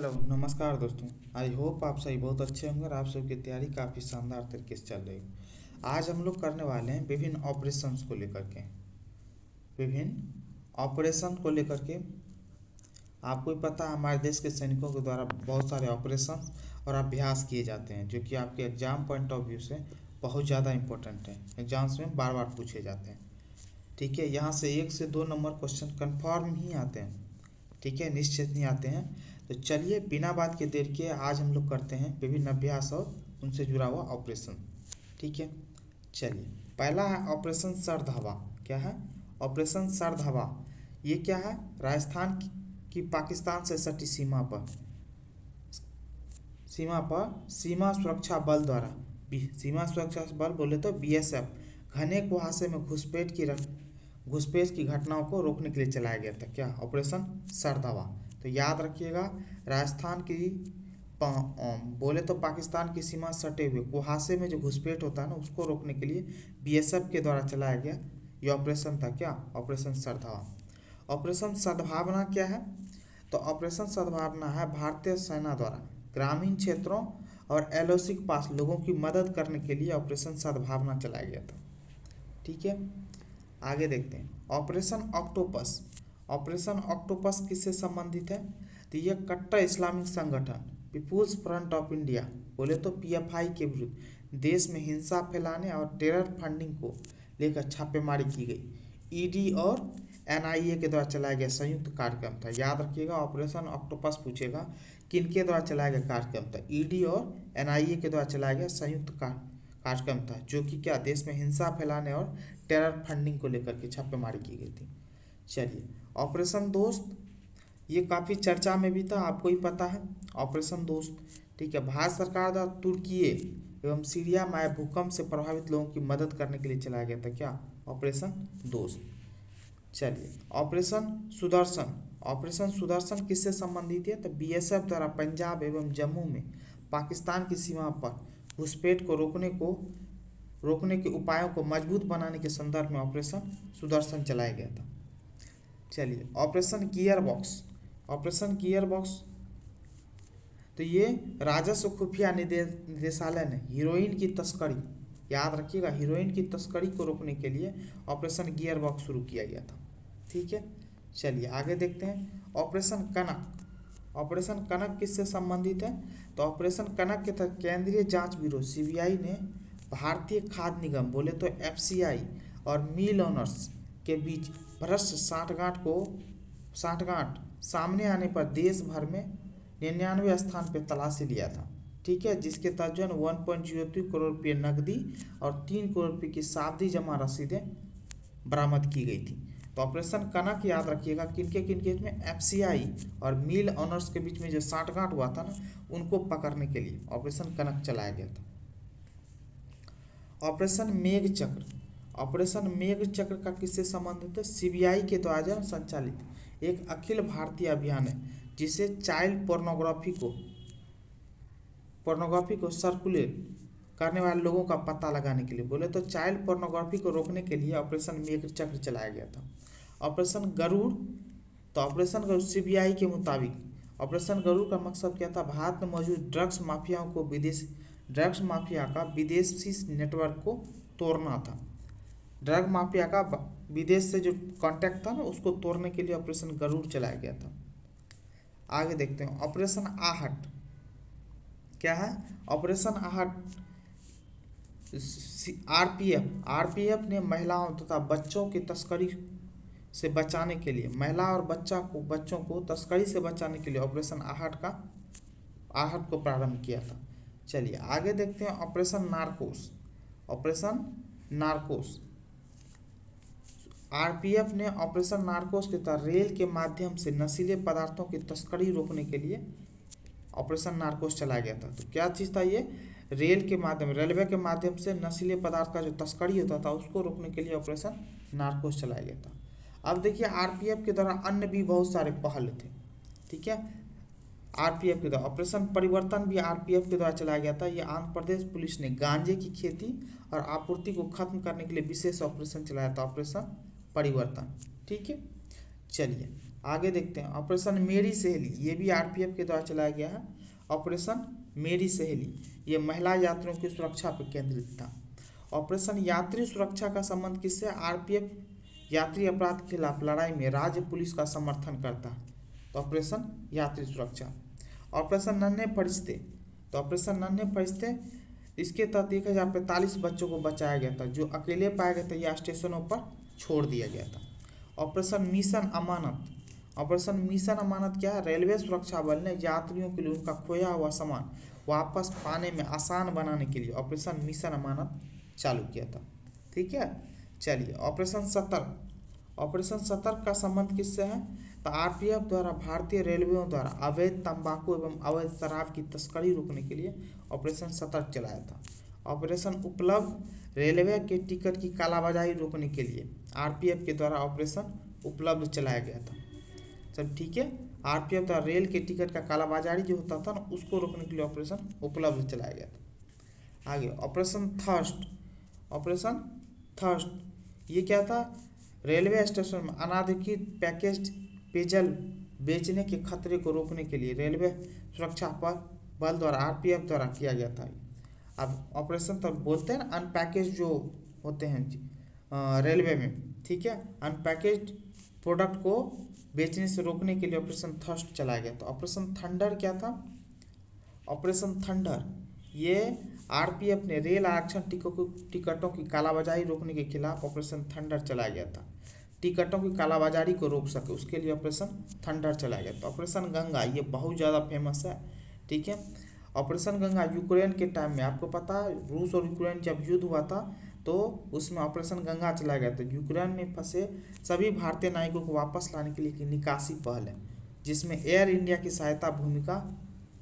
Hello नमस्कार दोस्तों। I hope आप सभी बहुत अच्छे होंगे और आप सबकी तैयारी काफ़ी शानदार तरीके से चल रही है। आज हम लोग करने वाले हैं विभिन्न ऑपरेशंस को लेकर के। आपको ही पता है हमारे देश के सैनिकों के द्वारा बहुत सारे ऑपरेशन और अभ्यास किए जाते हैं जो कि आपके एग्जाम पॉइंट ऑफ व्यू से बहुत ज़्यादा इंपॉर्टेंट है। एग्जाम्स में बार बार पूछे जाते हैं। ठीक है, यहाँ से 1 से 2 नंबर क्वेश्चन कन्फर्म ही आते हैं। ठीक है, निश्चित नहीं आते हैं। तो चलिए बिना बात के देर किए आज हम लोग करते हैं विभिन्न अभ्यास और उनसे जुड़ा हुआ ऑपरेशन। ठीक है, चलिए पहला है ऑपरेशन सर्द हवा। क्या है ऑपरेशन सर्द हवा? ये क्या है? राजस्थान की पाकिस्तान से सटी सीमा सुरक्षा बल द्वारा, सीमा सुरक्षा बल बोले तो बीएसएफ, घने कुहासे में घुसपैठ की घटनाओं को रोकने के लिए चलाया गया था। क्या? ऑपरेशन सर्द हवा। तो याद रखिएगा, राजस्थान की बोले तो पाकिस्तान की सीमा सटे हुए कुहासे में जो घुसपैठ होता है ना, उसको रोकने के लिए बीएसएफ के द्वारा चलाया गया ये ऑपरेशन था। क्या? ऑपरेशन सर्द हवा। ऑपरेशन सद्भावना क्या है? तो ऑपरेशन सद्भावना है भारतीय सेना द्वारा ग्रामीण क्षेत्रों और एलओसी के पास लोगों की मदद करने के लिए ऑपरेशन सद्भावना चलाया गया था। ठीक है, आगे देखते हैं ऑपरेशन ऑक्टोपस। ऑपरेशन ऑक्टोपस किससे संबंधित है? तो यह कट्टर इस्लामिक संगठन पीपुल्स फ्रंट ऑफ इंडिया बोले तो पीएफआई के विरुद्ध देश में हिंसा फैलाने और टेरर फंडिंग को लेकर छापेमारी की गई ईडी और एनआईए के द्वारा चलाया गया संयुक्त कार्यक्रम था। याद रखिएगा, ऑपरेशन ऑक्टोपस पूछेगा किनके द्वारा चलाया गया कार्यक्रम था? ईडी और एनआईए के द्वारा चलाया गया संयुक्त कार्यक्रम था, जो कि क्या देश में हिंसा फैलाने और टेरर फंडिंग को लेकर के छापेमारी की गई थी। चलिए ऑपरेशन दोस्त, ये काफ़ी चर्चा में भी था, आपको ही पता है ऑपरेशन दोस्त। ठीक है, भारत सरकार द्वारा तुर्की एवं सीरिया में भूकंप से प्रभावित लोगों की मदद करने के लिए चलाया गया था। क्या? ऑपरेशन दोस्त। चलिए ऑपरेशन सुदर्शन। ऑपरेशन सुदर्शन किससे संबंधित है? तो बीएसएफ द्वारा पंजाब एवं जम्मू में पाकिस्तान की सीमा पर घुसपैठ को रोकने के उपायों को मजबूत बनाने के संदर्भ में ऑपरेशन सुदर्शन चलाया गया था। चलिए operation gear box. Operation gear box, तो ये राजस्व खुफिया निदेशालय ने हीरोइन की तस्करी, याद रखिएगा, हीरोइन की तस्करी को रोकने के लिए ऑपरेशन गियर बॉक्स शुरू किया गया था। ठीक है, चलिए आगे देखते हैं ऑपरेशन कनक। ऑपरेशन कनक किससे संबंधित है? तो ऑपरेशन कनक के तहत केंद्रीय जांच ब्यूरो सीबीआई ने भारतीय खाद्य निगम बोले तो एफसीआई और मिल ओनर्स के बीच भ्रष्ट साठगांठ सामने आने पर देश भर में 99 स्थान पर तलाशी लिया था। ठीक है, जिसके तहत 1.03 करोड़ रुपये नकदी और 3 करोड़ रुपये की सावधि जमा रसीदें बरामद की गई थी। तो ऑपरेशन कनक याद रखिएगा, किनके में एफसीआई और मिल ऑनर्स के बीच में जो साठगांठ हुआ था ना, उनको पकड़ने के लिए ऑपरेशन कनक चलाया गया था। ऑपरेशन मेघ चक्र। ऑपरेशन मेघ चक्र का किससे संबंधित है? सीबीआई के द्वारा संचालित एक अखिल भारतीय अभियान है जिसे चाइल्ड पोर्नोग्राफी को सर्कुलेट करने वाले लोगों का पता लगाने के लिए बोले तो चाइल्ड पोर्नोग्राफी को रोकने के लिए ऑपरेशन मेघ चक्र चलाया गया था। ऑपरेशन गरुड़। तो ऑपरेशन गरुड़ सीबीआई के मुताबिक ऑपरेशन गरुड़ का मकसद क्या था? भारत में मौजूद ड्रग्स माफिया का विदेशी नेटवर्क को तोड़ना था। ड्रग माफिया का विदेश से जो कांटेक्ट था ना, उसको तोड़ने के लिए ऑपरेशन गरुड़ चलाया गया था। आगे देखते हैं ऑपरेशन आहट। क्या है? ऑपरेशन आहट आरपीएफ ने महिलाओं तथा बच्चों की तस्करी से बचाने के लिए बच्चों को तस्करी से बचाने के लिए ऑपरेशन आहट को प्रारंभ किया था। चलिए आगे देखते हैं ऑपरेशन नारकोस। ऑपरेशन नारकोस, आरपीएफ ने ऑपरेशन नारकोस के तहत रेल के माध्यम से नशीले पदार्थों की तस्करी रोकने के लिए ऑपरेशन नारकोस चलाया गया था। तो क्या चीज़ था ये? रेलवे के माध्यम से नशीले पदार्थ का जो तस्करी होता था उसको रोकने के लिए ऑपरेशन नारकोस चलाया गया था। अब देखिए आरपीएफ के द्वारा अन्य भी बहुत सारे पहल थे। ठीक है, आरपीएफ के द्वारा ऑपरेशन परिवर्तन भी आरपीएफ के द्वारा चलाया गया था। ये आंध्र प्रदेश पुलिस ने गांजे की खेती और आपूर्ति को खत्म करने के लिए विशेष ऑपरेशन चलाया था, ऑपरेशन परिवर्तन। ठीक है, चलिए आगे देखते हैं ऑपरेशन मेरी सहेली, ये भी आरपीएफ के द्वारा चलाया गया है। ऑपरेशन मेरी सहेली ये महिला यात्रियों की सुरक्षा पर केंद्रित था। ऑपरेशन यात्री सुरक्षा का संबंध किससे? आरपीएफ यात्री अपराध के खिलाफ लड़ाई में राज्य पुलिस का समर्थन करता है, तो ऑपरेशन यात्री सुरक्षा। ऑपरेशन नन्हे फरिश्ते, तो ऑपरेशन नन्हे फरिश्ते इसके तहत 1045 बच्चों को बचाया गया था जो अकेले पाए गए थे या स्टेशनों पर छोड़ दिया गया था। ऑपरेशन मिशन अमानत, ऑपरेशन मिशन अमानत क्या है? रेलवे सुरक्षा बल ने यात्रियों के लिए उनका खोया हुआ सामान वापस पाने में आसान बनाने के लिए ऑपरेशन मिशन अमानत चालू किया था। ठीक है, चलिए ऑपरेशन सतर्क। ऑपरेशन सतर्क का संबंध किससे है? तो आरपीएफ द्वारा भारतीय रेलवेयों द्वारा अवैध तंबाकू एवं अवैध शराब की तस्करी रोकने के लिए ऑपरेशन सतर्क चलाया था। ऑपरेशन उपलब्ध, रेलवे के टिकट की कालाबाजारी रोकने के लिए आरपीएफ के द्वारा ऑपरेशन उपलब्ध चलाया गया था। सब ठीक है, आरपीएफ द्वारा रेल के टिकट का कालाबाजारी जो होता था ना उसको रोकने के लिए ऑपरेशन उपलब्ध चलाया गया था। आगे ऑपरेशन थर्स्ट। ऑपरेशन थर्स्ट ये क्या था? रेलवे स्टेशन में अनाधिकृत पैकेज्ड पेयजल बेचने के खतरे को रोकने के लिए रेलवे सुरक्षा बल द्वारा आरपीएफ द्वारा किया गया था। अब ऑपरेशन तो बोलते हैं ना अनपैकेज जो होते हैं रेलवे में, ठीक है, अनपैकेज्ड प्रोडक्ट को बेचने से रोकने के लिए ऑपरेशन थर्स्ट चलाया गया था। ऑपरेशन थंडर क्या था? ऑपरेशन थंडर ये आरपीएफ ने रेल आरक्षण टिकटों की कालाबाजारी रोकने के खिलाफ ऑपरेशन थंडर चलाया गया था। टिकटों की कालाबाजारी को रोक सके उसके लिए ऑपरेशन थंडर चलाया गया था। ऑपरेशन गंगा ये बहुत ज़्यादा फेमस है, ठीक है। ऑपरेशन गंगा यूक्रेन के टाइम में, आपको पता है रूस और यूक्रेन जब युद्ध हुआ था तो उसमें ऑपरेशन गंगा चलाया गया था। यूक्रेन में फंसे सभी भारतीय नागरिकों को वापस लाने के लिए एक निकासी पहल है जिसमें एयर इंडिया की सहायता भूमिका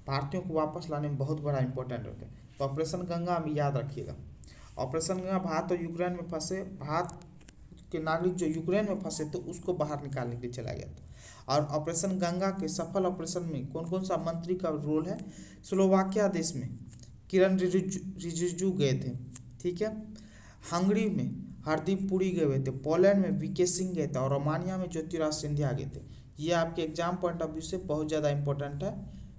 भारतीयों को वापस लाने में बहुत बड़ा इंपॉर्टेंट होता है। तो ऑपरेशन गंगा में याद रखिएगा। ऑपरेशन गंगा भारत और यूक्रेन में फंसे भारत के नागरिक जो यूक्रेन में फंसे थे उसको बाहर निकालने के लिए चलाया गया था। और ऑपरेशन गंगा के सफल ऑपरेशन में कौन कौन सा मंत्री का रोल है? स्लोवाकिया देश में किरण रिजिजू गए थे, ठीक है। हंगरी में हरदीप पुरी गए हुए थे, पोलैंड में वीके सिंह गए थे और रोमानिया में ज्योतिराज सिंधिया गए थे। ये आपके एग्जाम पॉइंट ऑफ व्यू से बहुत ज़्यादा इंपॉर्टेंट है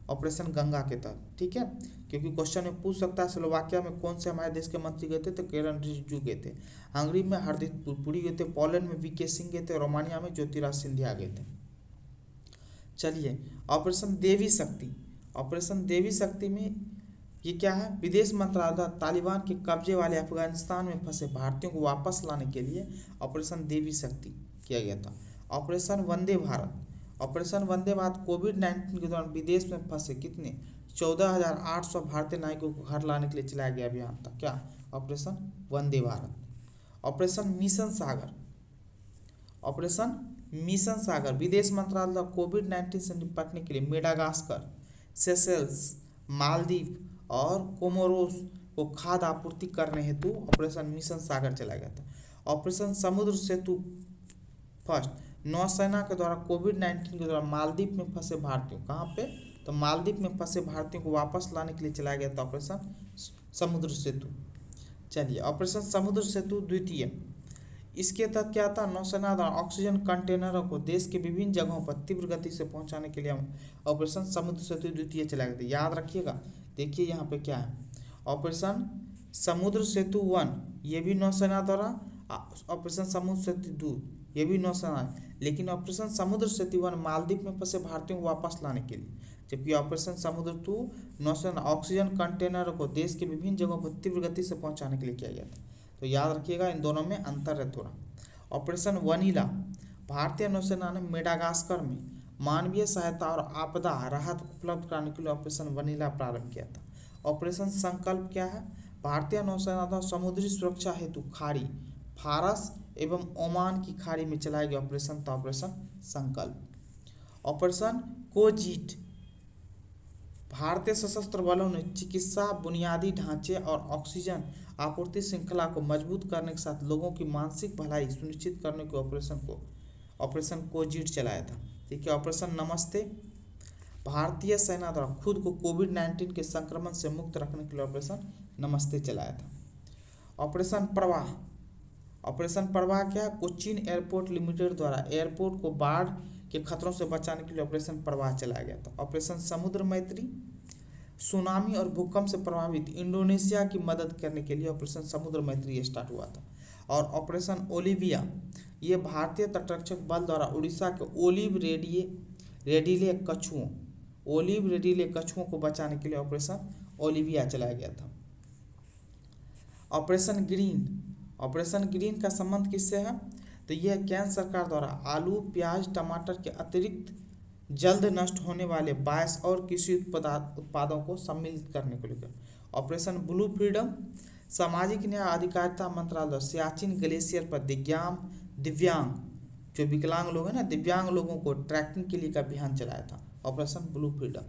ऑपरेशन गंगा के तहत, ठीक है, क्योंकि क्वेश्चन में पूछ सकता है स्लोवाकिया में कौन से हमारे देश के मंत्री गए थे, तो किरण रिजिजू गए थे। हंगरी में हरदीप पुरी गए थे, पोलैंड में वीके सिंह गए थे, रोमानिया में ज्योतिराज सिंधिया गए थे। चलिए ऑपरेशन देवी शक्ति। ऑपरेशन देवी शक्ति में ये क्या है? विदेश मंत्रालय तालिबान के कब्जे वाले अफगानिस्तान में फंसे भारतीयों को वापस लाने के लिए ऑपरेशन देवी शक्ति किया गया था। ऑपरेशन वंदे भारत। ऑपरेशन वंदे भारत कोविड-19 के दौरान विदेश में फंसे कितने 14,800 भारतीय नागरिकों को घर लाने के लिए चलाया गया अभियान था। क्या? Operation Vande Bharat. Operation mission सागर। ऑपरेशन मिशन सागर विदेश मंत्रालय द्वारा कोविड-19 से निपटने के लिए मेडागास्कर, सेशेल्स, मालदीव और कोमोरोस को खाद्य आपूर्ति करने हेतु ऑपरेशन मिशन सागर चलाया गया था। ऑपरेशन समुद्र सेतु फर्स्ट नौसेना के द्वारा कोविड-19 के दौरान मालदीव में फंसे भारतीयों, कहाँ पे? तो मालदीव में फंसे भारतीयों को वापस लाने के लिए चलाया गया था ऑपरेशन समुद्र सेतु। चलिए ऑपरेशन समुद्र सेतु द्वितीय, इसके तहत क्या था? नौसेना द्वारा ऑक्सीजन कंटेनरों को देश के विभिन्न जगहों पर तीव्र गति से पहुंचाने के लिए ऑपरेशन समुद्र सेतु द्वितीय चलाया गया था। याद रखिएगा। देखिए यहाँ पे क्या है, ऑपरेशन समुद्र सेतु 1 ये भी नौसेना द्वारा, ऑपरेशन समुद्र सेतु 2 ये भी नौसेना है, लेकिन ऑपरेशन समुद्र सेतु 1 मालदीव में फंसे भारतीयों को वापस लाने के लिए, जबकि ऑपरेशन समुद्र 2 नौसेना ऑक्सीजन कंटेनरों को देश के विभिन्न जगहों पर तीव्र गति से पहुंचाने के लिए किया गया था। तो याद रखिएगा इन दोनों में अंतर है थोड़ा। ऑपरेशन वनीला भारतीय नौसेना ने मेडागास्कर में मानवीय सहायता और आपदा राहत उपलब्ध कराने के लिए ऑपरेशन वनीला प्रारंभ किया था। ऑपरेशन संकल्प क्या है? भारतीय नौसेना द्वारा समुद्री सुरक्षा हेतु खाड़ी फारस एवं ओमान की खाड़ी में चलाया गया ऑपरेशन था ऑपरेशन संकल्प। ऑपरेशन कोजीट भारतीय सशस्त्र बलों ने चिकित्सा बुनियादी ढांचे और ऑक्सीजन आपूर्ति श्रृंखला को मजबूत करने के साथ लोगों की मानसिक भलाई सुनिश्चित करने के ऑपरेशन कोजीट चलाया था। ठीक है। ऑपरेशन नमस्ते भारतीय सेना द्वारा खुद को कोविड-19 के संक्रमण से मुक्त रखने के लिए ऑपरेशन नमस्ते चलाया था। ऑपरेशन प्रवाह क्या? कोचीन एयरपोर्ट लिमिटेड द्वारा एयरपोर्ट को बाढ़ के खतरों से बचाने के लिए ऑपरेशन प्रवाह चलाया गया था। ऑपरेशन समुद्र मैत्री, सुनामी और भूकंप से प्रभावित इंडोनेशिया की मदद करने के लिए ऑपरेशन समुद्र मैत्री स्टार्ट हुआ था। और ऑपरेशन ओलिविया, ये भारतीय तटरक्षक बल द्वारा उड़ीसा के ओलिव रेडिले कछुओं को बचाने के लिए ऑपरेशन ओलिविया चलाया गया था। ऑपरेशन ग्रीन का संबंध किससे है? तो यह केंद्र सरकार द्वारा आलू, प्याज, टमाटर के अतिरिक्त जल्द नष्ट होने वाले 22 और कृषि उत्पादों को सम्मिलित करने को लेकर। ऑपरेशन ब्लू फ्रीडम, सामाजिक न्याय अधिकारिता मंत्रालय सियाचिन ग्लेशियर पर दिव्यांग जो विकलांग लोग हैं ना, दिव्यांग लोगों को ट्रैकिंग के लिए का अभियान चलाया था। Operation blue freedom.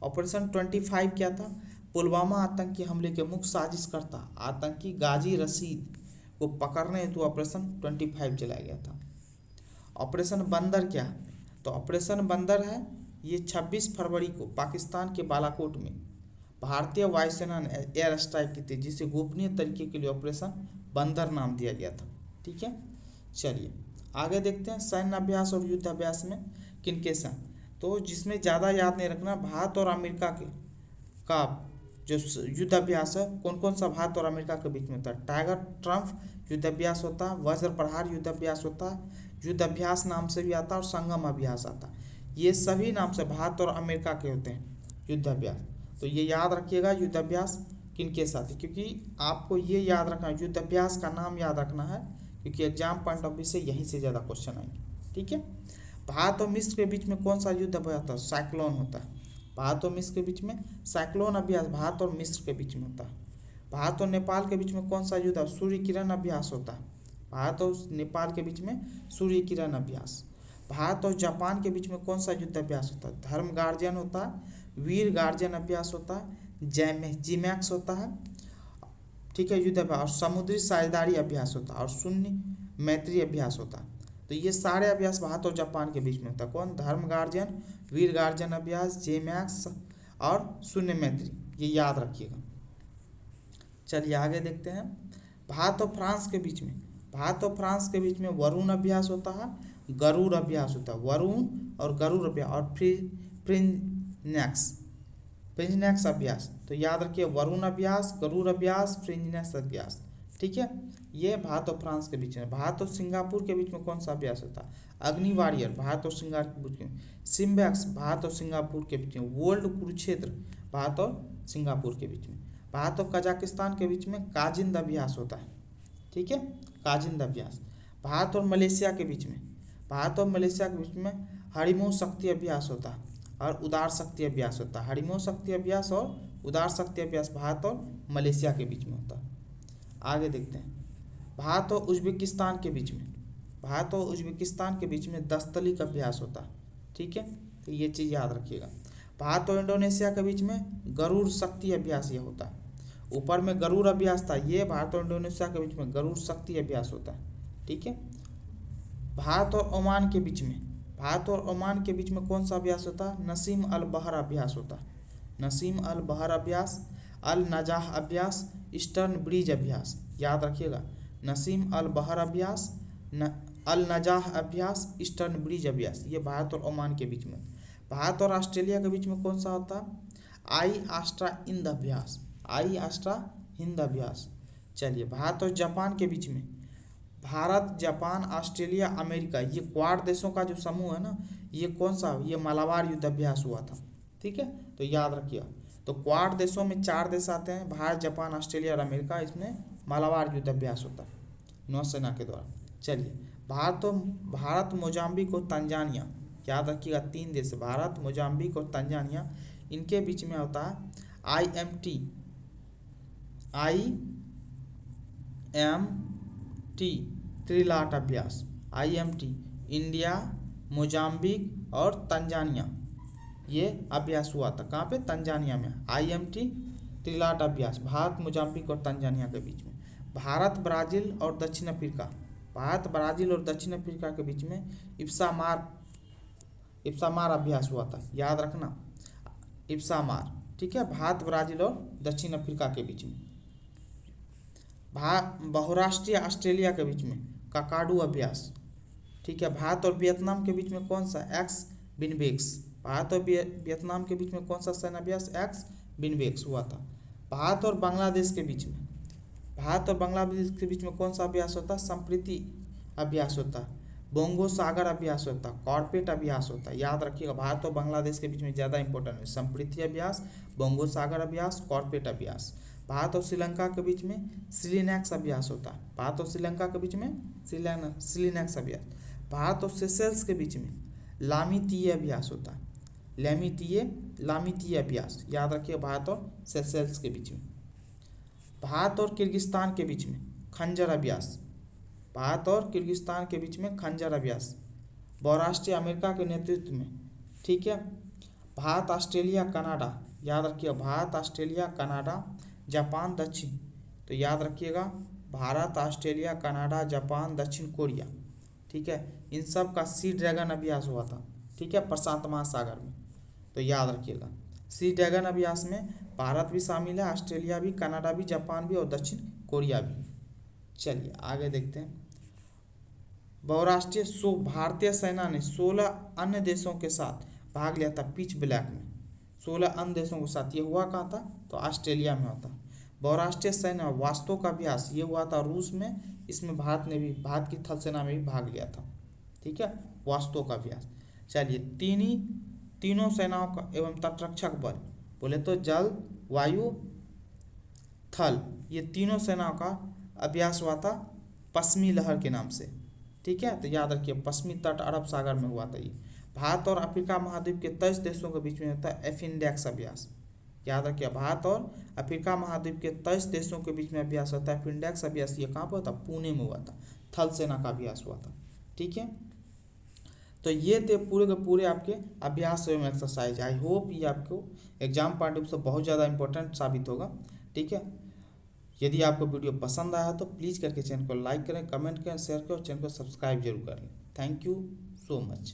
ऑपरेशन 25 क्या था? पुलवामा आतंकी हमले के मुख्य साजिशकर्ता आतंकी गाजी रशीद को पकड़ने हेतु ऑपरेशन 25 चलाया गया था। ऑपरेशन बंदर क्या? तो ऑपरेशन बंदर है, ये 26 फरवरी को पाकिस्तान के बालाकोट में भारतीय वायुसेना ने एयर स्ट्राइक की थी, जिसे गोपनीय तरीके के लिए ऑपरेशन बंदर नाम दिया गया था। ठीक है, चलिए आगे देखते हैं सैन्य अभ्यास और युद्ध अभ्यास में किनके संग। तो जिसमें ज़्यादा याद नहीं रखना, भारत और अमेरिका का जो युद्ध अभ्यास है, कौन कौन सा भारत और अमेरिका के बीच में होता है? टाइगर ट्रम्प युद्ध अभ्यास होता है, वज्र प्रहार युद्ध अभ्यास होता है, युद्ध अभ्यास नाम से भी आता है और संगम अभ्यास आता है। ये सभी नाम से भारत और अमेरिका के होते हैं युद्ध अभ्यास। तो ये याद रखिएगा युद्ध अभ्यास किनके साथ है, क्योंकि आपको ये याद रखना है, युद्ध अभ्यास का नाम याद रखना है, क्योंकि एग्जाम पॉइंट ऑफ व्यू से यहीं से ज़्यादा क्वेश्चन आएंगे। ठीक है, भारत और मिस्र के बीच में कौन सा युद्ध अभ्यास होता है? साइक्लोन होता है। भारत और मिस्र के बीच में साइक्लोन अभ्यास भारत और मिस्र के बीच में होता है। भारत और नेपाल के बीच में कौन सा युद्ध? सूर्य किरण अभ्यास होता है। भारत और नेपाल के बीच में सूर्य किरण अभ्यास। भारत और जापान के बीच में कौन सा युद्ध अभ्यास होता है? धर्म गार्जियन होता है, वीर गार्जियन अभ्यास होता है, जीमैक्स होता है। ठीक है, युद्ध अभ्यास और समुद्री साझेदारी अभ्यास होता है और शून्य मैत्री अभ्यास होता है। तो ये सारे अभ्यास भारत और जापान के बीच में होता है। कौन? धर्म गार्जियन, वीर गार्जियन अभ्यास, जेमैक्स और शून्य मैत्री, ये याद रखिएगा। चलिए आगे देखते हैं भारत और फ्रांस के बीच में वरुण अभ्यास होता है, गरुड़ अभ्यास होता है। वरुण और गरुड़ अभ्यास और फ्रिंजनेक्स अभ्यास। तो याद रखिए वरुण अभ्यास, गरुड़ अभ्यास, फ्रिंजनेक्स अभ्यास। ठीक है, ये भारत और फ्रांस के बीच में। भारत और सिंगापुर के बीच में कौन सा अभ्यास होता है? अग्नि वॉरियर भारत और सिंगापुर के बीच में। सिम्बैक्स भारत और सिंगापुर के बीच में। वर्ल्ड कुरुक्षेत्र भारत और सिंगापुर के बीच में। भारत और कजाकिस्तान के बीच में काजिंद अभ्यास होता है। ठीक है, काजिंद अभ्यास। भारत और मलेशिया के बीच में हरिमोह शक्ति अभ्यास होता है और उदार शक्ति अभ्यास होता है। हरिमोह शक्ति अभ्यास और उदार शक्ति अभ्यास भारत और मलेशिया के बीच में होता है। आगे देखते हैं भारत और उज्बेकिस्तान के बीच में दस्तलिक अभ्यास होता है। ठीक है, तो ये चीज़ याद रखिएगा। भारत और इंडोनेशिया के बीच में गरुड़ शक्ति अभ्यास ये होता है। ऊपर में गरुड़ अभ्यास था, ये भारत और इंडोनेशिया के बीच में गरुड़ शक्ति अभ्यास होता है। ठीक है, भारत और ओमान के बीच में कौन सा अभ्यास होता है? नसीम अल बहर अभ्यास होता है। नसीम अल बहर अभ्यास, अल नजाह अभ्यास, ईस्टर्न ब्रिज अभ्यास। याद रखिएगा, नसीम अल बहर अभ्यास, अल नजाह अभ्यास, ईस्टर्न ब्रिज अभ्यास, ये भारत और ओमान के बीच में। भारत और ऑस्ट्रेलिया के बीच में कौन सा होता है? आई आस्ट्रा हिंद अभ्यास। चलिए भारत और जापान के बीच में, भारत, जापान, ऑस्ट्रेलिया, अमेरिका, ये क्वाड देशों का जो समूह है ना, ये कौन सा? ये मालाबार युद्ध अभ्यास हुआ था। ठीक है, तो याद रखिए। तो क्वाड देशों में 4 देश आते हैं, भारत, जापान, ऑस्ट्रेलिया और अमेरिका। इसमें मालाबार युद्ध अभ्यास होता है नौसेना के द्वारा। चलिए भारत, मोजाम्बिक और तंजानिया, याद रखिएगा 3 देश, भारत, मोजाम्बिक और तंजानिया, इनके बीच में होता है IMT त्रिलाट अभ्यास। IMT इंडिया, मोजाम्बिक और तंजानिया, ये अभ्यास हुआ था। कहाँ पे? तंजानिया में। IMT त्रिलाट अभ्यास भारत, मोजाम्बिक और तंजानिया के बीच में। भारत, ब्राज़ील और दक्षिण अफ्रीका के बीच में इप्सामार अभ्यास हुआ था। याद रखना, इप्सामार। ठीक है, भारत, ब्राज़ील और दक्षिण अफ्रीका के बीच में। बहुराष्ट्रीय ऑस्ट्रेलिया के बीच में काकाडू अभ्यास। ठीक है। भारत और वियतनाम के बीच में कौन सा एक्स विनवेक्स, भारत और वियतनाम के बीच में कौन सा सैन्य अभ्यास एक्स विनवेक्स हुआ था। भारत और बांग्लादेश के बीच में, भारत और बांग्लादेश के बीच में कौन सा अभ्यास होता है, संप्रीति अभ्यास होता है, बोंगो सागर अभ्यास होता है, कॉर्पेट अभ्यास होता है। याद रखिएगा, भारत और बांग्लादेश के बीच में ज़्यादा इंपॉर्टेंट है संप्रीति अभ्यास, बोंगो सागर अभ्यास, कॉर्पेट अभ्यास। भारत और श्रीलंका के बीच में सिलिनैक्स अभ्यास होता है, भारत और श्रीलंका के बीच में सिलिनैक्स अभ्यास। भारत और सेशेल्स के बीच में लामितीय अभ्यास होता है, लामितीय अभ्यास। याद रखिए, भारत और सेशेल्स के बीच में। भारत और किर्गिस्तान के बीच में खंजर अभ्यास, भारत और किर्गिस्तान के बीच में खंजर अभ्यास, बहुराष्ट्रीय अमेरिका के नेतृत्व में। ठीक है। भारत ऑस्ट्रेलिया कनाडा, याद रखिए, भारत ऑस्ट्रेलिया कनाडा जापान दक्षिण, तो याद रखिएगा भारत ऑस्ट्रेलिया कनाडा जापान दक्षिण कोरिया। ठीक है। इन सब का सी ड्रैगन अभ्यास हुआ था, ठीक है, प्रशांत महासागर में, तो याद रखिएगा। सी ड्रैगन अभ्यास में भारत भी शामिल है, ऑस्ट्रेलिया भी, कनाडा भी, जापान भी और दक्षिण कोरिया भी। चलिए आगे देखते हैं। बहुराष्ट्रीय भारतीय सेना ने 16 अन्य देशों के साथ भाग लिया था पिच ब्लैक में, 16 अन्य देशों के साथ। ये हुआ कहाँ था, तो ऑस्ट्रेलिया में होता। बहुराष्ट्रीय सेना वास्तव का अभ्यास ये हुआ था रूस में, इसमें भारत की थल सेना में भी भाग लिया था। ठीक है, वास्तव का अभ्यास। चलिए तीनों सेनाओं का एवं तटरक्षक बल, बोले तो जल वायु थल, ये तीनों सेनाओं का अभ्यास हुआ था पश्चिमी लहर के नाम से। ठीक है, तो याद रखिए पश्चिमी तट अरब सागर में हुआ था ये। भारत और अफ्रीका महाद्वीप के 23 देशों के बीच में होता है एफिंडेक्स अभ्यास। याद रखिए, भारत और अफ्रीका महाद्वीप के 23 देशों के बीच में अभ्यास होता है एफिंडेक्स अभ्यास। ये कहाँ पर होता, पुणे में हुआ था, थल सेना का अभ्यास हुआ था। ठीक है, तो ये थे पूरे के पूरे आपके अभ्यास एवं एक्सरसाइज। आई होप ये आपको एग्जाम पॉइंट ऑफ व्यू से बहुत ज़्यादा इंपॉर्टेंट साबित होगा। ठीक है, यदि आपको वीडियो पसंद आया तो प्लीज़ करके चैनल को लाइक करें, कमेंट करें, शेयर करें और चैनल को सब्सक्राइब जरूर करें। Thank you so much.